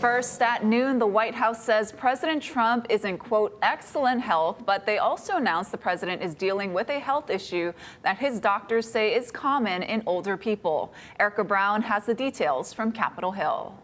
First, at noon, the White House says President Trump is in, quote, excellent health, but they also announced the president is dealing with a health issue that his doctors say is common in older people. Erica Brown has the details from Capitol Hill.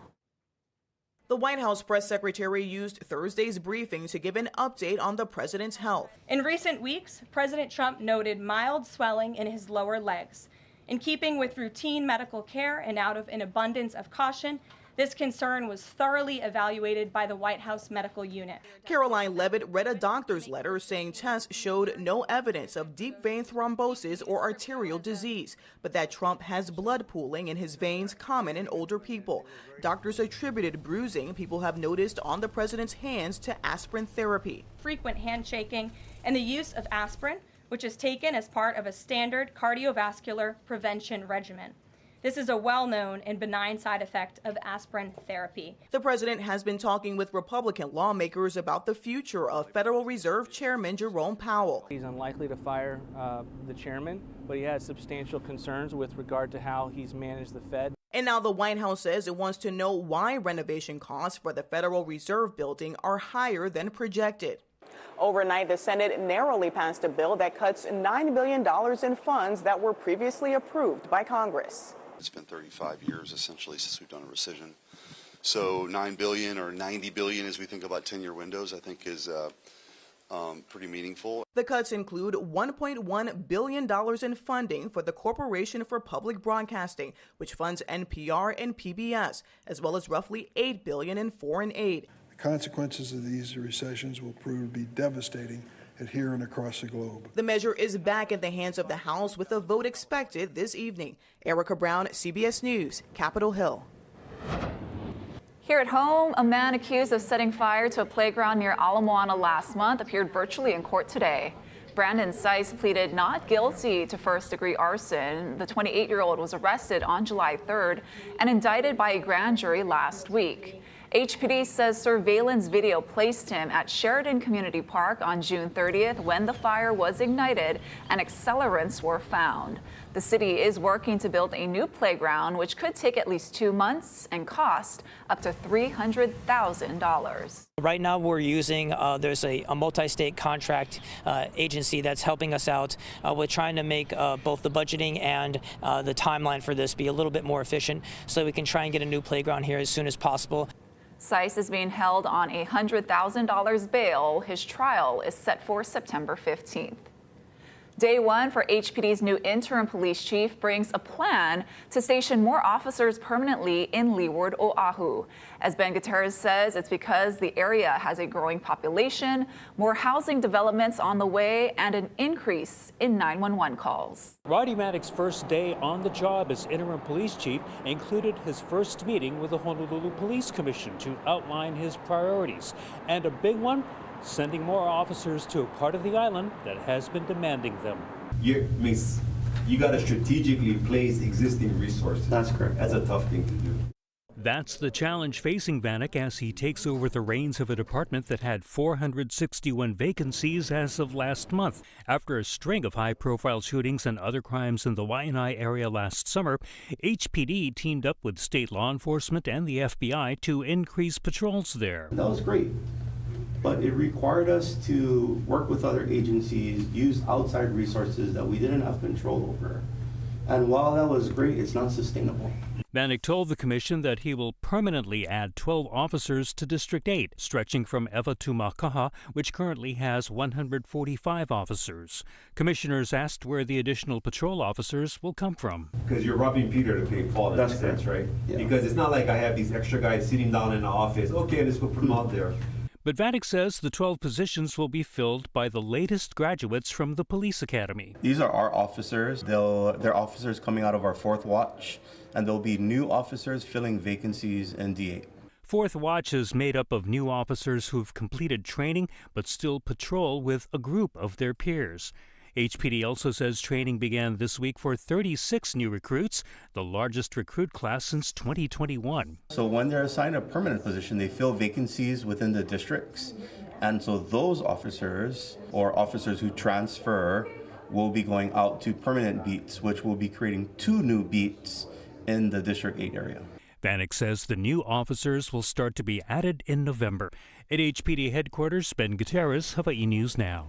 The White House press secretary used Thursday's briefing to give an update on the president's health. In recent weeks, President Trump noted mild swelling in his lower legs. In keeping with routine medical care and out of an abundance of caution, this concern was thoroughly evaluated by the White House medical unit. Caroline Levitt read a doctor's letter saying tests showed no evidence of deep vein thrombosis or arterial disease, but that Trump has blood pooling in his veins common in older people. Doctors attributed bruising people have noticed on the president's hands to aspirin therapy. Frequent handshaking and the use of aspirin, which is taken as part of a standard cardiovascular prevention regimen. This is a well-known and benign side effect of aspirin therapy. The president has been talking with Republican lawmakers about the future of Federal Reserve Chairman Jerome Powell. He's unlikely to fire the chairman, but he has substantial concerns with regard to how he's managed the Fed. And now the White House says it wants to know why renovation costs for the Federal Reserve building are higher than projected. Overnight, the Senate narrowly passed a bill that cuts $9 billion in funds that were previously approved by Congress. It's been 35 years, essentially, since we've done a rescission. So $9 billion or $90 billion, as we think about 10-year windows, I think is pretty meaningful. The cuts include $1.1 billion in funding for the Corporation for Public Broadcasting, which funds NPR and PBS, as well as roughly $8 billion in foreign aid. The consequences of these recessions will prove to be devastating here and across the globe. The measure is back in the hands of the House with a vote expected this evening. Erica Brown, CBS News, Capitol Hill. Here at home, a man accused of setting fire to a playground near Ala Moana last month appeared virtually in court today. Brandon Seiss pleaded not guilty to first-degree arson. The 28-year-old was arrested on July 3rd and indicted by a grand jury last week. HPD says surveillance video placed him at Sheridan Community Park on June 30th when the fire was ignited and accelerants were found. The city is working to build a new playground, which could take at least 2 months and cost up to $300,000. Right now we're using, there's a multi-state contract agency that's helping us out with trying to make both the budgeting and the timeline for this be a little bit more efficient so we can try and get a new playground here as soon as possible. Seiss is being held on a $100,000 bail. His trial is set for September 15th. Day one for HPD's new interim police chief brings a plan to station more officers permanently in Leeward, Oahu. As Ben Gutierrez says, it's because the area has a growing population, more housing developments on the way, and an increase in 911 calls. Roddy Maddox's first day on the job as interim police chief included his first meeting with the Honolulu Police Commission to outline his priorities. And a big one, sending more officers to a part of the island that has been demanding them. You got to strategically place existing resources. That's correct. That's a tough thing to do. That's the challenge facing Vanek as he takes over the reins of a department that had 461 vacancies as of last month. After a string of high-profile shootings and other crimes in the Waianae area last summer, HPD teamed up with state law enforcement and the FBI to increase patrols there. That was great. But it required us to work with other agencies, use outside resources that we didn't have control over. And while that was great, it's not sustainable. Vanek told the commission that he will permanently add 12 officers to District 8, stretching from Ewa to Makaha, which currently has 145 officers. Commissioners asked where the additional patrol officers will come from. Because you're robbing Peter to pay Paul in that sense, right? Yeah. Because it's not like I have these extra guys sitting down in the office. Okay, let's go put them out there. But Vanek says the 12 positions will be filled by the latest graduates from the police academy. These are our officers. They're officers coming out of our 4th watch, and there'll be new officers filling vacancies in D8. 4th Watch is made up of new officers who've completed training but still patrol with a group of their peers. HPD also says training began this week for 36 new recruits, the largest recruit class since 2021. So when they're assigned a permanent position, they fill vacancies within the districts. And so those officers or officers who transfer will be going out to permanent beats, which will be creating 2 new beats in the District 8 area. Vanek says the new officers will start to be added in November. At HPD headquarters, Ben Gutierrez, Hawaii News Now.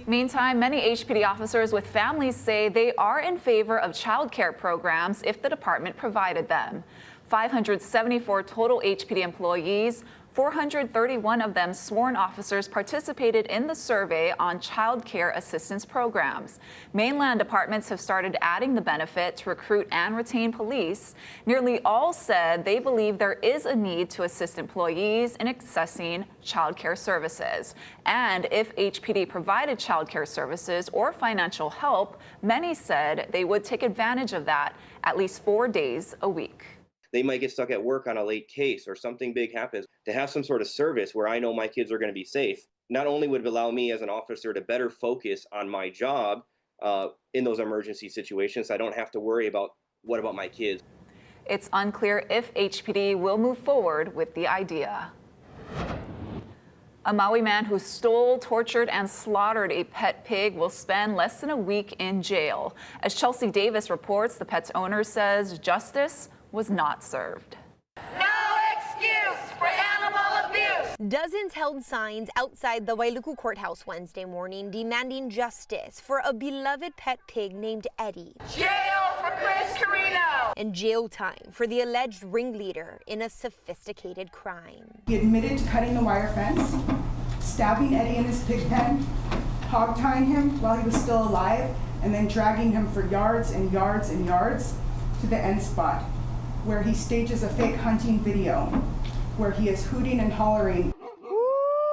Meantime, many HPD officers with families say they are in favor of child care programs if the department provided them. 574 total HPD employees, 431 of them sworn officers, participated in the survey on child care assistance programs. Mainland departments have started adding the benefit to recruit and retain police. Nearly all said they believe there is a need to assist employees in accessing child care services. And if HPD provided child care services or financial help, many said they would take advantage of that at least 4 days a week. They might get stuck at work on a late case or something big happens. To have some sort of service where I know my kids are going to be safe, not only would it allow me as an officer to better focus on my job in those emergency situations, I don't have to worry about what about my kids. It's unclear if HPD will move forward with the idea. A Maui man who stole, tortured, and slaughtered a pet pig will spend less than a week in jail. As Chelsea Davis reports, the pet's owner says justice was not served. No excuse for animal abuse. Dozens held signs outside the Wailuku courthouse Wednesday morning demanding justice for a beloved pet pig named Eddie. Jail for Chris Carino. And jail time for the alleged ringleader in a sophisticated crime. He admitted to cutting the wire fence, stabbing Eddie in his pig pen, hog tying him while he was still alive, and then dragging him for yards and yards and yards to the end spot, where he stages a fake hunting video, where he is hooting and hollering.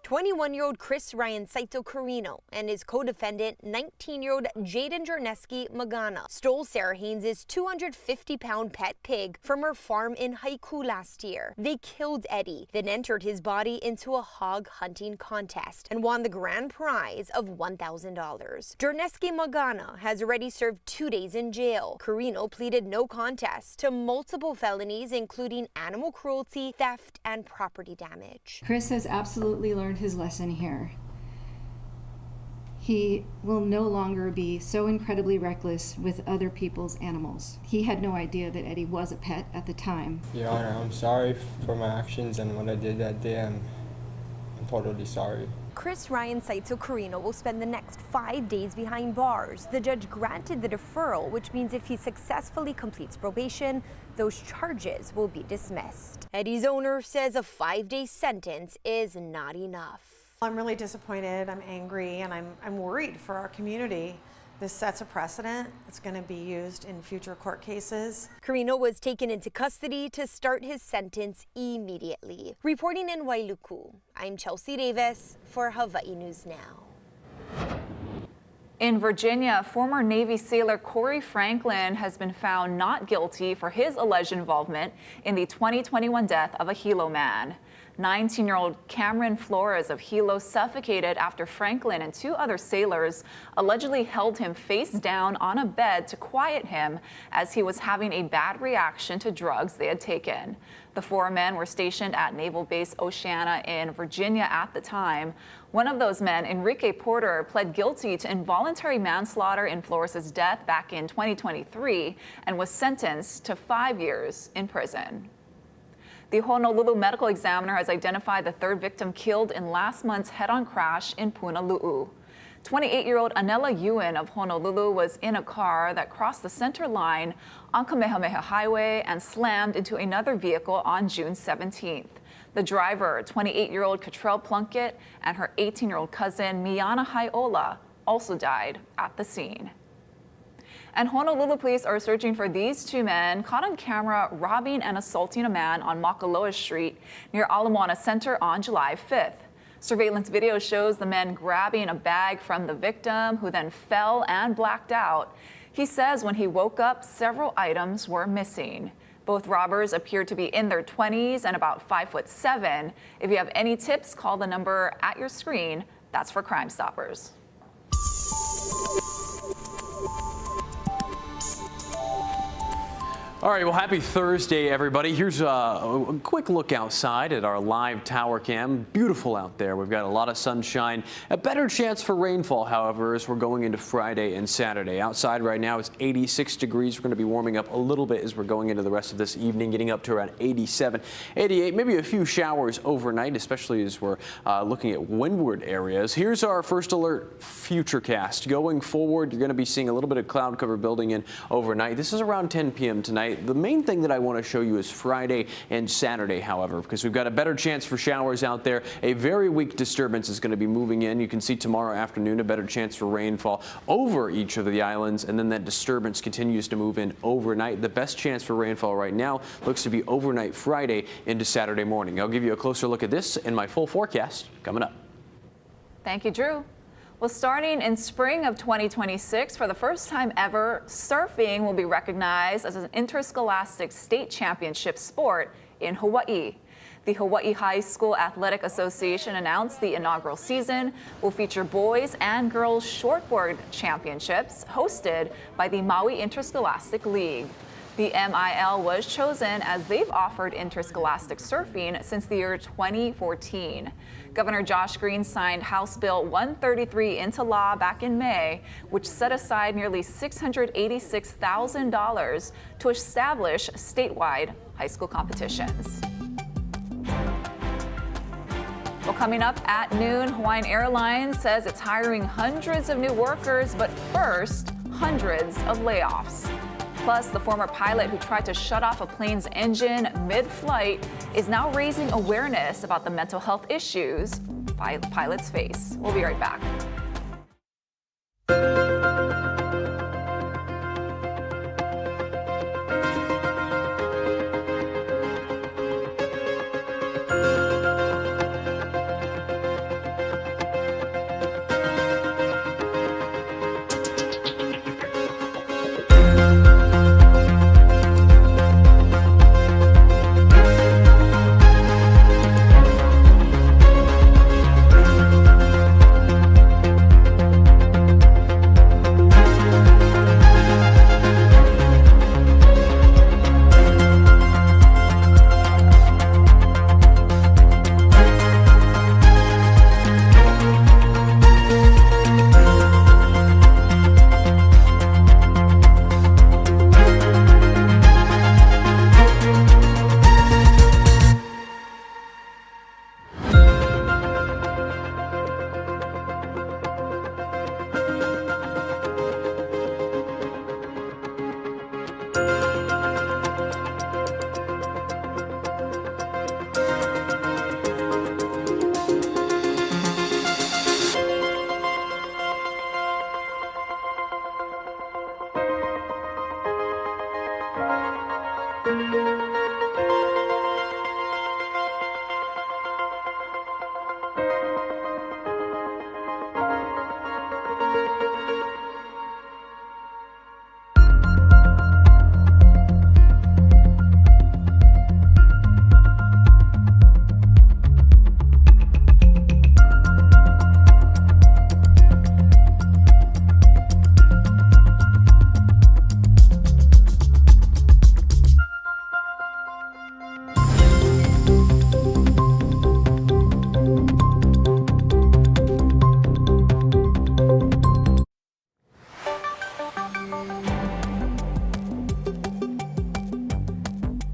21-year-old Chris Ryan Saito Carino and his co-defendant, 19-year-old Jaden Jorneski Magana, stole Sarah Haynes' 250-pound pet pig from her farm in Haiku last year. They killed Eddie, then entered his body into a hog hunting contest and won the grand prize of $1,000. Jorneski Magana has already served 2 days in jail. Carino pleaded no contest to multiple felonies, including animal cruelty, theft, and property damage. Chris has absolutely learned his lesson here. He will no longer be so incredibly reckless with other people's animals. He had no idea that Eddie was a pet at the time. Your Honor, I'm sorry for my actions and what I did that day. I'm totally sorry. Chris Ryan Saito Carino will spend the next 5 days behind bars. The judge granted the deferral, which means if he successfully completes probation, those charges will be dismissed. Eddie's owner says a 5-day sentence is not enough. I'm really disappointed, I'm angry, and I'm worried for our community. This sets a precedent. It's going to be used in future court cases. Carino was taken into custody to start his sentence immediately. Reporting in Wailuku, I'm Chelsea Davis for Hawaii News Now. In Virginia, former Navy sailor Corey Franklin has been found not guilty for his alleged involvement in the 2021 death of a Hilo man. 19-year-old Cameron Flores of Hilo suffocated after Franklin and 2 other sailors allegedly held him face down on a bed to quiet him as he was having a bad reaction to drugs they had taken. The 4 men were stationed at Naval Base Oceana in Virginia at the time. One of those men, Enrique Porter, pled guilty to involuntary manslaughter in Flores' death back in 2023 and was sentenced to 5 years in prison. The Honolulu Medical Examiner has identified the 3rd victim killed in last month's head-on crash in Punalu'u. 28-year-old Anela Ewan of Honolulu was in a car that crossed the center line on Kamehameha Highway and slammed into another vehicle on June 17th. The driver, 28-year-old Cottrell Plunkett, and her 18-year-old cousin Miana Haiola also died at the scene. And Honolulu police are searching for these 2 men caught on camera robbing and assaulting a man on Makaloa Street near Ala Moana Center on July 5th. Surveillance video shows the men grabbing a bag from the victim, who then fell and blacked out. He says when he woke up, several items were missing. Both robbers appear to be in their 20s and about 5'7". If you have any tips, call the number at your screen. That's for Crime Stoppers. All right, well, happy Thursday, everybody. Here's a quick look outside at our live tower cam. Beautiful out there. We've got a lot of sunshine. A better chance for rainfall, however, as we're going into Friday and Saturday. Outside right now, it's 86 degrees. We're going to be warming up a little bit as we're going into the rest of this evening, getting up to around 87, 88, maybe a few showers overnight, especially as we're looking at windward areas. Here's our first alert futurecast. Going forward, you're going to be seeing a little bit of cloud cover building in overnight. This is around 10 p.m. tonight. The main thing that I want to show you is Friday and Saturday, however, because we've got a better chance for showers out there. A very weak disturbance is going to be moving in. You can see tomorrow afternoon a better chance for rainfall over each of the islands, and then that disturbance continues to move in overnight. The best chance for rainfall right now looks to be overnight Friday into Saturday morning. I'll give you a closer look at this in my full forecast coming up. Thank you, Drew. Well, starting in spring of 2026, for the first time ever, surfing will be recognized as an interscholastic state championship sport in Hawaii. The Hawaii High School Athletic Association announced the inaugural season will feature boys and girls shortboard championships hosted by the Maui Interscholastic League. The MIL was chosen as they've offered interscholastic surfing since the year 2014. Governor Josh Green signed House Bill 133 into law back in May, which set aside nearly $686,000 to establish statewide high school competitions. Well, coming up at noon, Hawaiian Airlines says it's hiring hundreds of new workers, but first, hundreds of layoffs. Plus, the former pilot who tried to shut off a plane's engine mid-flight is now raising awareness about the mental health issues pilots face. We'll be right back.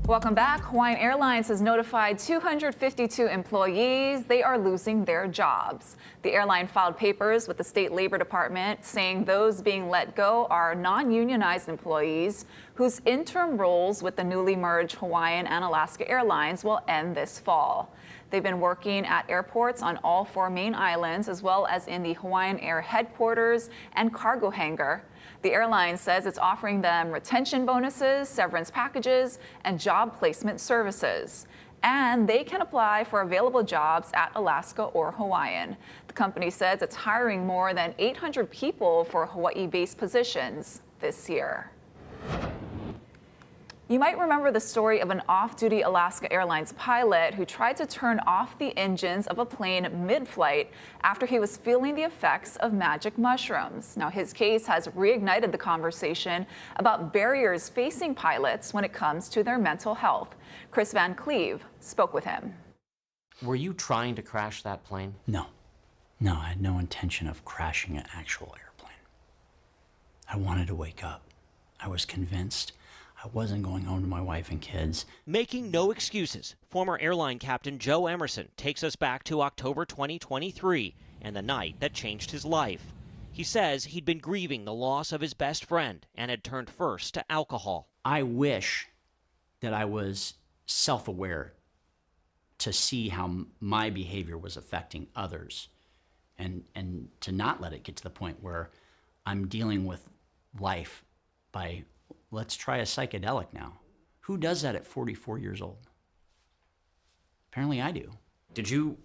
Welcome back. Hawaiian Airlines has notified 252 employees they are losing their jobs. The airline filed papers with the state labor department saying those being let go are non-unionized employees whose interim roles with the newly merged Hawaiian and Alaska Airlines will end this fall. They've been working at airports on all 4 main islands, as well as in the Hawaiian Air headquarters and cargo hangar. The airline says it's offering them retention bonuses, severance packages, and job placement services. And they can apply for available jobs at Alaska or Hawaiian. The company says it's hiring more than 800 people for Hawaii-based positions this year. You might remember the story of an off-duty Alaska Airlines pilot who tried to turn off the engines of a plane mid-flight after he was feeling the effects of magic mushrooms. Now, his case has reignited the conversation about barriers facing pilots when it comes to their mental health. Chris Van Cleve spoke with him. Were you trying to crash that plane? No. No, I had no intention of crashing an actual airplane. I wanted to wake up. I was convinced I wasn't going home to my wife and kids. Making no excuses, former airline captain Joe Emerson takes us back to October 2023 and the night that changed his life. He says he'd been grieving the loss of his best friend and had turned first to alcohol. I wish that I was self-aware to see how my behavior was affecting others and to not let it get to the point where I'm dealing with life by, let's try a psychedelic now. Who does that at 44 years old? Apparently I do. Did you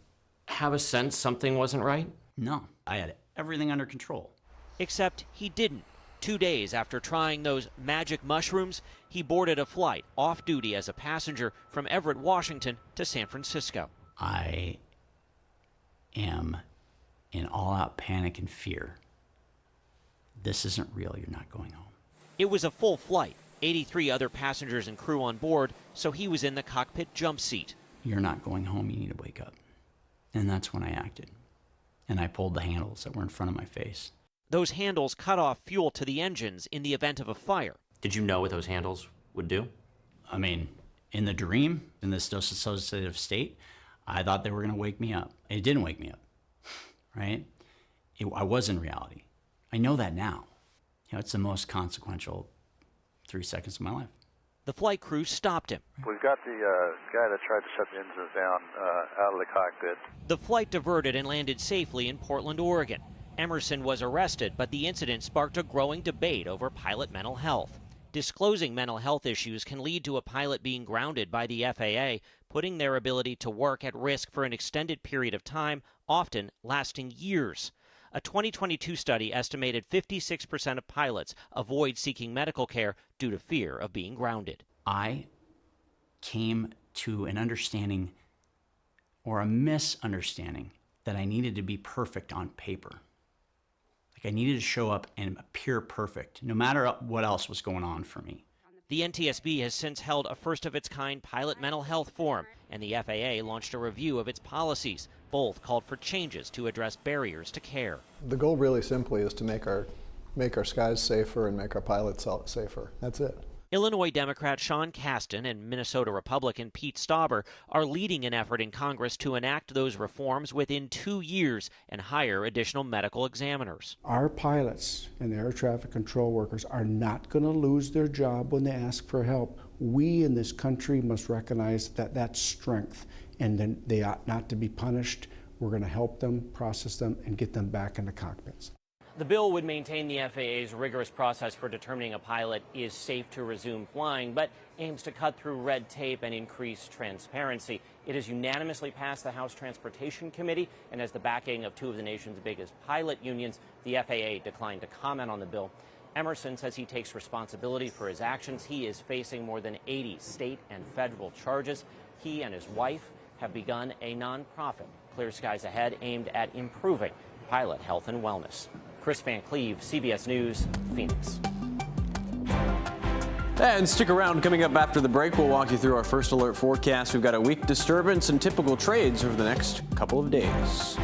have a sense something wasn't right? No, I had everything under control. Except he didn't. 2 days after trying those magic mushrooms, he boarded a flight off-duty as a passenger from Everett, Washington to San Francisco. I am in all-out panic and fear. This isn't real, you're not going home. It was a full flight, 83 other passengers and crew on board, so he was in the cockpit jump seat. You're not going home, you need to wake up. And that's when I acted. And I pulled the handles that were in front of my face. Those handles cut off fuel to the engines in the event of a fire. Did you know what those handles would do? I mean, in the dream, in this dissociative state, I thought they were going to wake me up. It didn't wake me up, right? I was in reality. I know that now. You know, it's the most consequential 3 seconds of my life. The flight crew stopped him. We've got the guy that tried to shut the engines down out of the cockpit. The flight diverted and landed safely in Portland, Oregon. Emerson was arrested, but the incident sparked a growing debate over pilot mental health. Disclosing mental health issues can lead to a pilot being grounded by the FAA, putting their ability to work at risk for an extended period of time, often lasting years. A 2022 study estimated 56% of pilots avoid seeking medical care due to fear of being grounded. I came to an understanding or a misunderstanding that I needed to be perfect on paper. Like I needed to show up and appear perfect, no matter what else was going on for me. The NTSB has since held a first-of-its-kind pilot mental health forum, and the FAA launched a review of its policies. Both called for changes to address barriers to care. The goal really simply is to make our skies safer and make our pilots safer. That's it. Illinois Democrat Sean Casten and Minnesota Republican Pete Stauber are leading an effort in Congress to enact those reforms within 2 years and hire additional medical examiners. Our pilots and the air traffic control workers are not going to lose their job when they ask for help. We in this country must recognize that that's strength, and then they ought not to be punished. We're going to help them, process them, and get them back in the cockpits. The bill would maintain the FAA's rigorous process for determining a pilot is safe to resume flying, but aims to cut through red tape and increase transparency. It has unanimously passed the House Transportation Committee and has the backing of two of the nation's biggest pilot unions. The FAA declined to comment on the bill. Emerson says he takes responsibility for his actions. He is facing more than 80 state and federal charges. He and his wife have begun a nonprofit, Clear Skies Ahead, aimed at improving pilot health and wellness. Chris Van Cleve, CBS News, Phoenix. And stick around. Coming up after the break, we'll walk you through our first alert forecast. We've got a weak disturbance and typical trades over the next couple of days.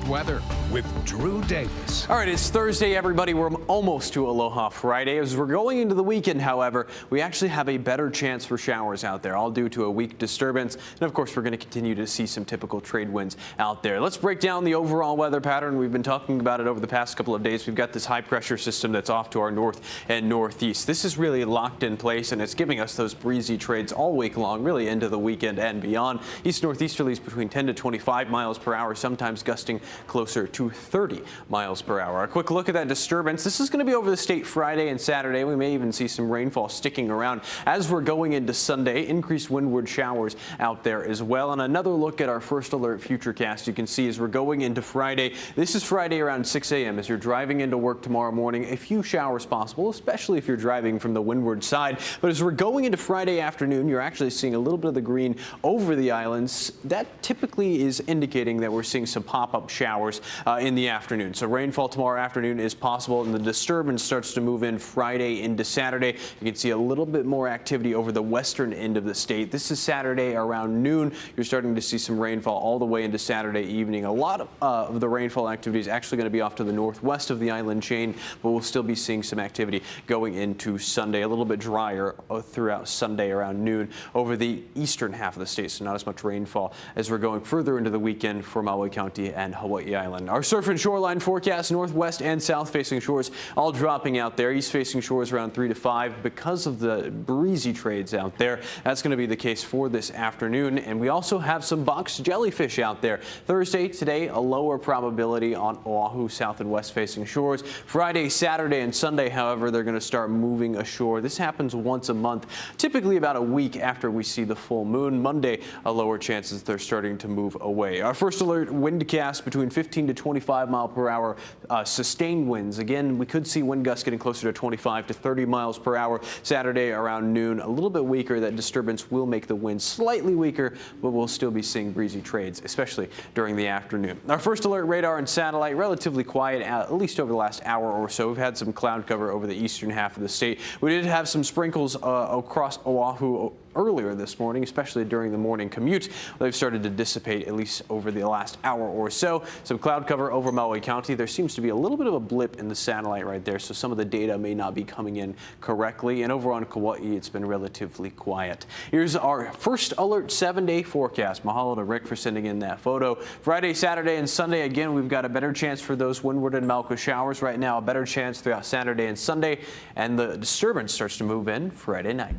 Alert weather with Drew Davis. All right, it's Thursday, everybody. We're almost to Aloha Friday. As we're going into the weekend, however, we actually have a better chance for showers out there, all due to a weak disturbance. And of course, we're going to continue to see some typical trade winds out there. Let's break down the overall weather pattern. We've been talking about it over the past couple of days. We've got this high pressure system that's off to our north and northeast. This is really locked in place, and it's giving us those breezy trades all week long, really into the weekend and beyond. East northeasterlies between 10 to 25 miles per hour, sometimes gusting closer to 30 miles per hour. A quick look at that disturbance. This is going to be over the state Friday and Saturday. We may even see some rainfall sticking around as we're going into Sunday. Increased windward showers out there as well. And another look at our first alert futurecast you can see as we're going into Friday. This is Friday around 6 a.m. as you're driving into work tomorrow morning. A few showers possible, especially if you're driving from the windward side. But as we're going into Friday afternoon, you're actually seeing a little bit of the green over the islands. That typically is indicating that we're seeing some pop-up showers in the afternoon. So rainfall tomorrow afternoon is possible, and the disturbance starts to move in Friday into Saturday. You can see a little bit more activity over the western end of the state. This is Saturday around noon. You're starting to see some rainfall all the way into Saturday evening. A lot of the rainfall activity is actually going to be off to the northwest of the island chain, but we'll still be seeing some activity going into Sunday. A little bit drier throughout Sunday around noon over the eastern half of the state, so not as much rainfall as we're going further into the weekend for Maui County and Hawaii Island. Our surf and shoreline forecast, northwest and south facing shores all dropping out there. East facing shores around 3 to 5 because of the breezy trades out there. That's going to be the case for this afternoon. And we also have some box jellyfish out there. Thursday, today, a lower probability on Oahu south and west facing shores. Friday, Saturday, and Sunday, however, they're going to start moving ashore. This happens once a month, typically about a week after we see the full moon. Monday, a lower chance as they're starting to move away. Our first alert windcast between 15 to 25 mile per hour sustained winds. Again, we could see wind gusts getting closer to 25 to 30 miles per hour Saturday around noon. A little bit weaker. That disturbance will make the wind slightly weaker, but we'll still be seeing breezy trades, especially during the afternoon. Our first alert radar and satellite relatively quiet, at least over the last hour or so. We've had some cloud cover over the eastern half of the state. We did have some sprinkles across Oahu earlier this morning, especially during the morning commute. They've started to dissipate at least over the last hour or so. Some cloud cover over Maui County. There seems to be a little bit of a blip in the satellite right there, so some of the data may not be coming in correctly. And over on Kauai, it's been relatively quiet. Here's our first alert 7-day forecast. Mahalo to Rick for sending in that photo. Friday, Saturday, and Sunday, again, we've got a better chance for those windward and Malco showers right now, a better chance throughout Saturday and Sunday, and the disturbance starts to move in Friday night.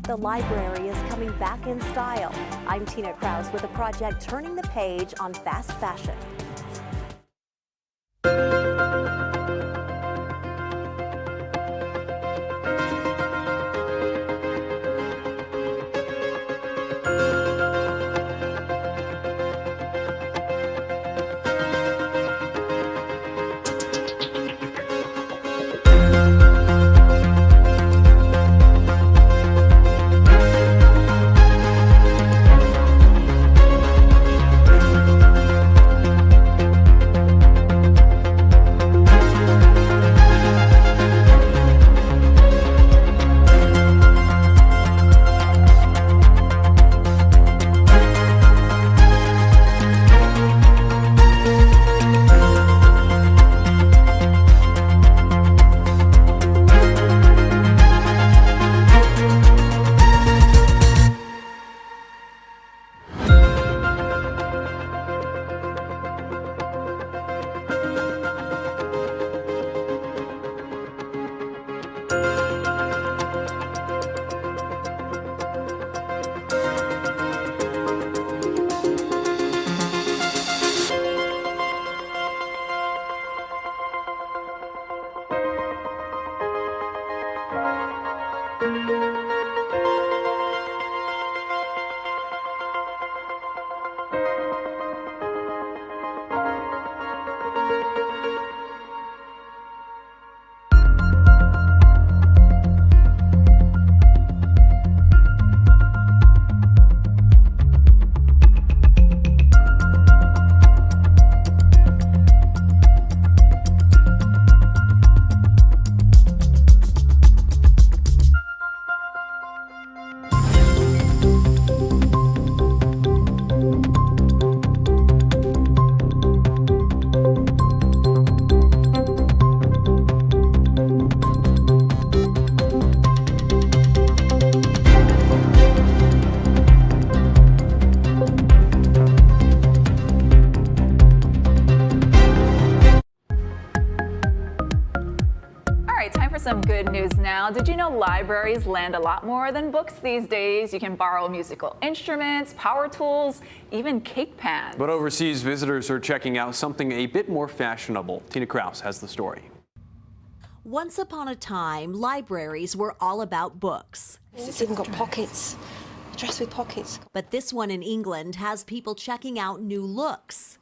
The library is coming back in style. I'm Tina Kraus with a project turning the page on fast fashion. news now. Did you know libraries lend a lot more than books these days? You can borrow musical instruments, power tools, even cake pans. But overseas visitors are checking out something a bit more fashionable. Tina Krause has the story. Once upon a time, libraries were all about books. It's even got pockets. A dress with pockets. But this one in England has people checking out new looks.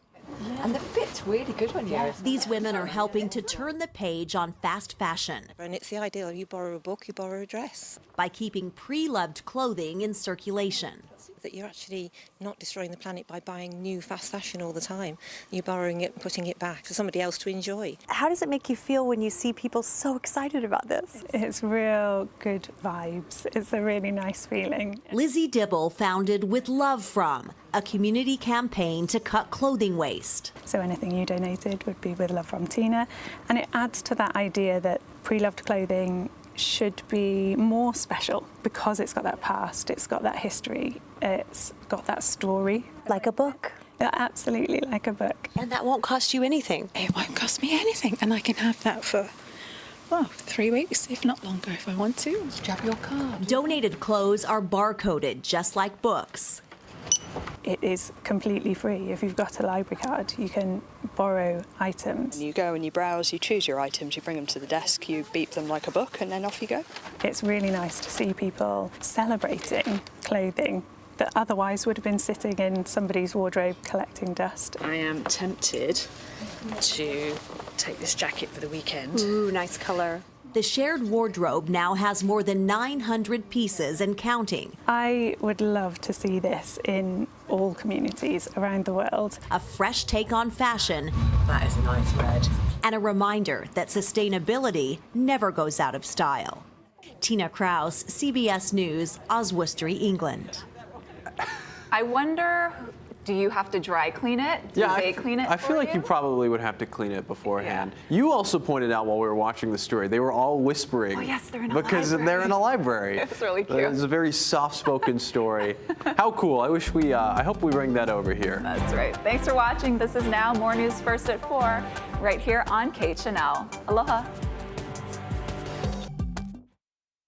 And the fit's really good on you. These women are helping to turn the page on fast fashion. And it's the ideal. You borrow a book, you borrow a dress. By keeping pre-loved clothing in circulation. That you're actually not destroying the planet by buying new fast fashion all the time. You're borrowing it and putting it back for somebody else to enjoy. How does it make you feel when you see people so excited about this? It's real good vibes. It's a really nice feeling. Lizzie Dibble founded With Love From, a community campaign to cut clothing waste. So anything you donated would be With Love From Tina. And it adds to that idea that pre-loved clothing should be more special because it's got that past, it's got that history, it's got that story. Like a book. Yeah, absolutely, like a book. And that won't cost you anything. It won't cost me anything, and I can have that for 3 weeks, if not longer, if I want to. Do you have your card? Donated clothes are barcoded, just like books. It is completely free. If you've got a library card, you can borrow items. You go and you browse, you choose your items, you bring them to the desk, you beep them like a book, and then off you go. It's really nice to see people celebrating clothing that otherwise would have been sitting in somebody's wardrobe collecting dust. I am tempted to take this jacket for the weekend. Ooh, nice color. The shared wardrobe now has more than 900 pieces and counting. I would love to see this in all communities around the world. A fresh take on fashion. That is a nice red. And a reminder that sustainability never goes out of style. Tina Krause, CBS News, Oswestry, England. I wonder, do you have to dry clean it? Do they clean it I feel like you probably would have to clean it beforehand. Yeah. You also pointed out while we were watching the story, they were all whispering. Oh yes, they're in a because library. They're in a library. It's really cute. It's a very soft-spoken story. How cool. I wish I hope we bring that over here. That's right. Thanks for watching. This is Now. More news first at 4, right here on KHNL. Aloha.